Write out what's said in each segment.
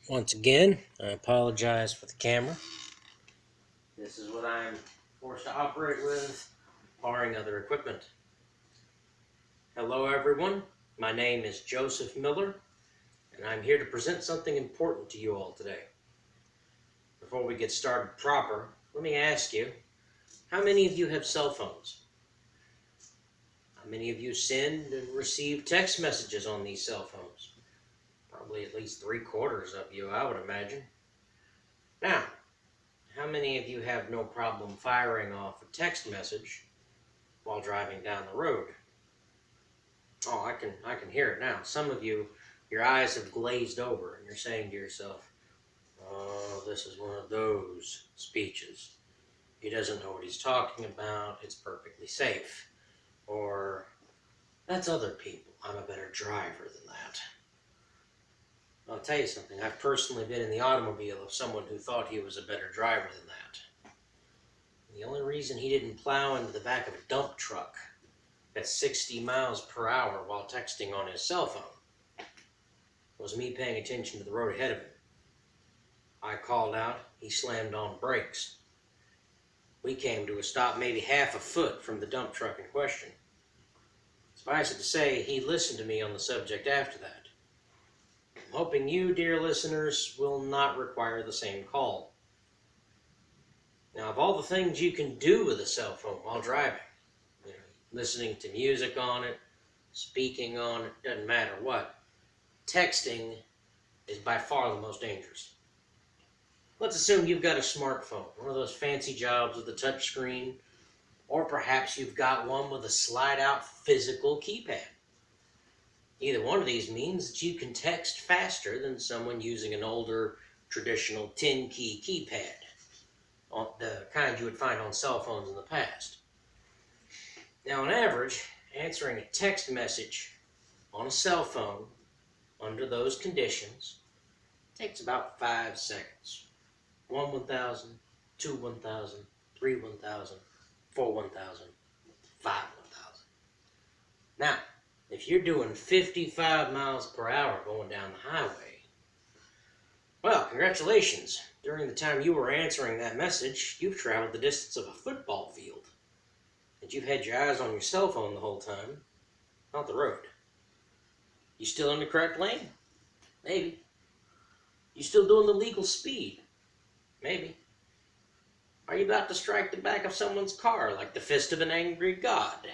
Once again, I apologize for the camera. This is what I'm forced to operate with, barring other equipment. Hello everyone, my name is Joseph Miller, and I'm here to present something important to you all today. Before we get started proper, let me ask you, how many of you have cell phones? How many of you send and receive text messages on these cell phones? Probably at least 3/4 of you, I would imagine. Now, how many of you have no problem firing off a text message while driving down the road? Oh, I can hear it now. Some of you, your eyes have glazed over and you're saying to yourself, "Oh, this is one of those speeches. He doesn't know what he's talking about. It's perfectly safe." Or, "That's other people. I'm a better driver than that." I'll tell you something. I've personally been in the automobile of someone who thought he was a better driver than that. The only reason he didn't plow into the back of a dump truck at 60 miles per hour while texting on his cell phone was me paying attention to the road ahead of him. I called out, he slammed on brakes. We came to a stop maybe half a foot from the dump truck in question. Suffice it to say, he listened to me on the subject after that. I'm hoping you, dear listeners, will not require the same call. Now, of all the things you can do with a cell phone while driving, listening to music on it, speaking on it, doesn't matter what, texting is by far the most dangerous. Let's assume you've got a smartphone, one of those fancy jobs with a touch screen, or perhaps you've got one with a slide-out physical keypad. Either one of these means that you can text faster than someone using an older, traditional 10-key keypad, the kind you would find on cell phones in the past. Now, on average, answering a text message on a cell phone under those conditions takes about 5 seconds. 1 1,000, 2 1,000, 3 1,000, 4 1,000, 5 1,000. Now, if you're doing 55 miles per hour going down the highway, well, congratulations. During the time you were answering that message, you've traveled the distance of a football field. And you've had your eyes on your cell phone the whole time, not the road. You still in the correct lane? Maybe. You still doing the legal speed? Maybe. Are you about to strike the back of someone's car like the fist of an angry god?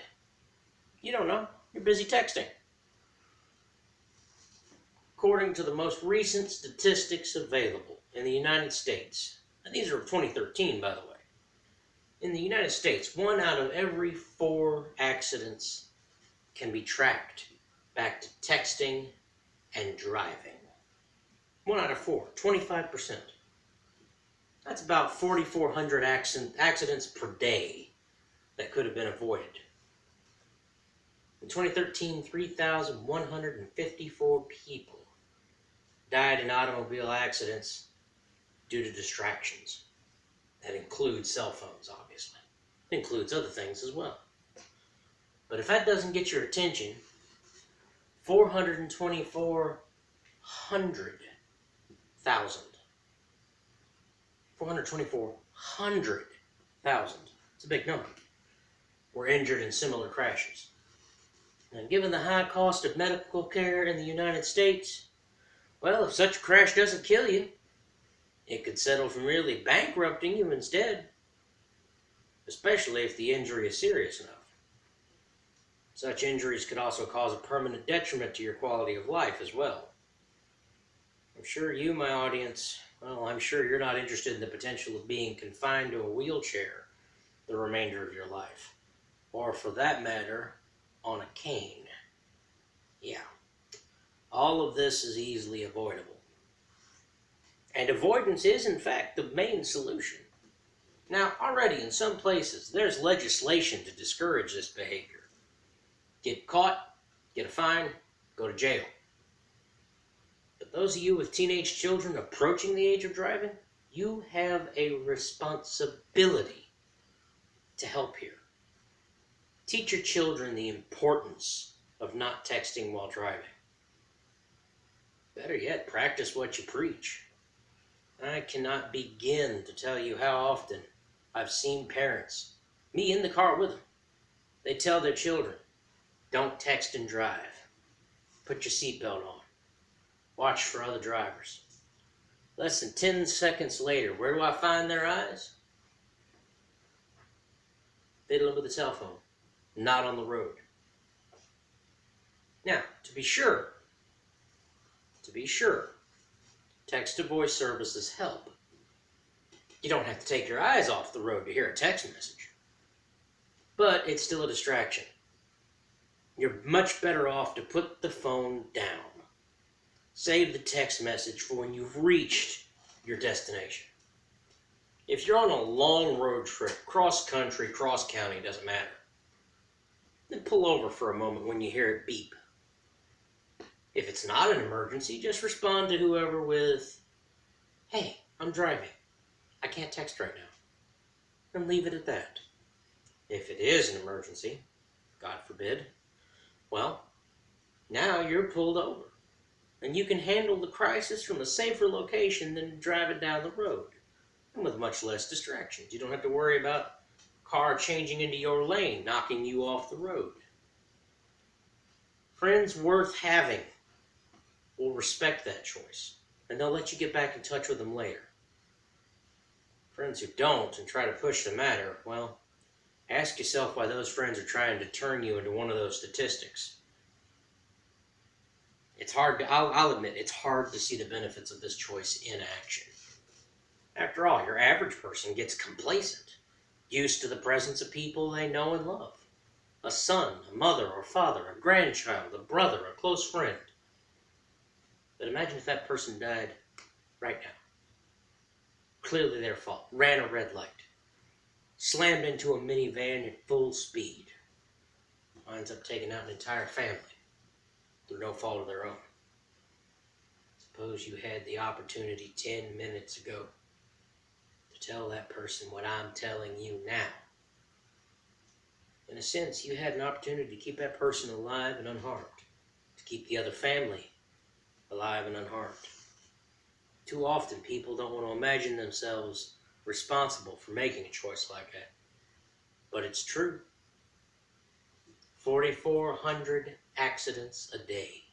You don't know. You're busy texting. According to the most recent statistics available in the United States, and these are of 2013, by the way, in the United States, 1 out of every 4 accidents can be tracked back to texting and driving. 1 out of 4, 25%. That's about 4,400 accidents per day that could have been avoided. In 2013, 3,154 people died in automobile accidents due to distractions. That includes cell phones, obviously. It includes other things as well. But if that doesn't get your attention, 424,000. 424,000. It's a big number. Were injured in similar crashes. And given the high cost of medical care in the United States, well, if such a crash doesn't kill you, it could settle for merely bankrupting you instead, especially if the injury is serious enough. Such injuries could also cause a permanent detriment to your quality of life as well. I'm sure you, my audience, well, I'm sure you're not interested in the potential of being confined to a wheelchair the remainder of your life, or for that matter, on a cane. Yeah, all of this is easily avoidable. And avoidance is, in fact, the main solution. Now, already in some places, there's legislation to discourage this behavior. Get caught, get a fine, go to jail. But those of you with teenage children approaching the age of driving, you have a responsibility to help here. Teach your children the importance of not texting while driving. Better yet, practice what you preach. I cannot begin to tell you how often I've seen parents, me in the car with them, they tell their children, don't text and drive. Put your seatbelt on. Watch for other drivers. Less than 10 seconds later, where do I find their eyes? Fiddling with the cell phone, not on the road. Now, to be sure, text-to-voice services help. You don't have to take your eyes off the road to hear a text message. But it's still a distraction. You're much better off to put the phone down. Save the text message for when you've reached your destination. If you're on a long road trip, cross-country, cross-county, doesn't matter, then pull over for a moment when you hear it beep. If it's not an emergency, just respond to whoever with, hey, I'm driving. I can't text right now. And leave it at that. If it is an emergency, God forbid, well, now you're pulled over. And you can handle the crisis from a safer location than driving down the road. And with much less distractions. You don't have to worry about a car changing into your lane, knocking you off the road. Friends worth having will respect that choice, and they'll let you get back in touch with them later. Friends who don't and try to push the matter, well, ask yourself why those friends are trying to turn you into one of those statistics. It's hard to, I'll admit, it's hard to see the benefits of this choice in action. After all, your average person gets complacent, used to the presence of people they know and love. A son, a mother or father, a grandchild, a brother, a close friend. But imagine if that person died right now. Clearly their fault. Ran a red light. Slammed into a minivan at full speed. Winds up taking out an entire family through no fault of their own. Suppose you had the opportunity 10 minutes ago to tell that person what I'm telling you now. In a sense, you had an opportunity to keep that person alive and unharmed. To keep the other family alive and unharmed. Too often people don't want to imagine themselves responsible for making a choice like that. But it's true. 4,400 accidents a day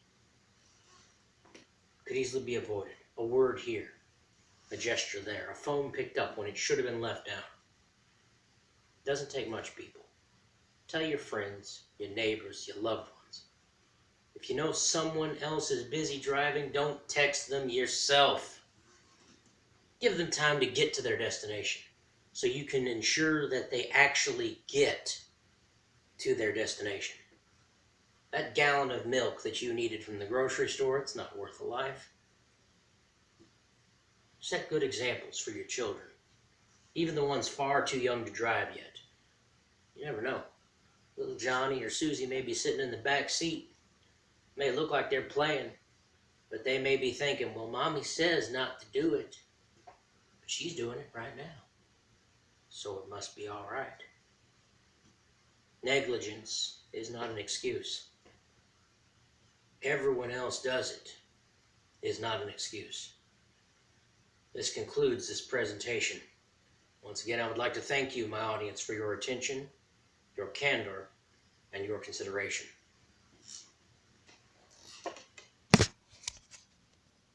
could easily be avoided. A word here, a gesture there, a phone picked up when it should have been left down. It doesn't take much, people. Tell your friends, your neighbors, your loved ones. If you know someone else is busy driving, don't text them yourself. Give them time to get to their destination so you can ensure that they actually get to their destination. That gallon of milk that you needed from the grocery store, it's not worth a life. Set good examples for your children, even the ones far too young to drive yet. You never know. Little Johnny or Susie may be sitting in the back seat. May look like they're playing, but they may be thinking, well, Mommy says not to do it, but she's doing it right now, so it must be all right. Negligence is not an excuse. Everyone else does it is not an excuse. This concludes this presentation. Once again, I would like to thank you, my audience, for your attention, your candor, and your consideration.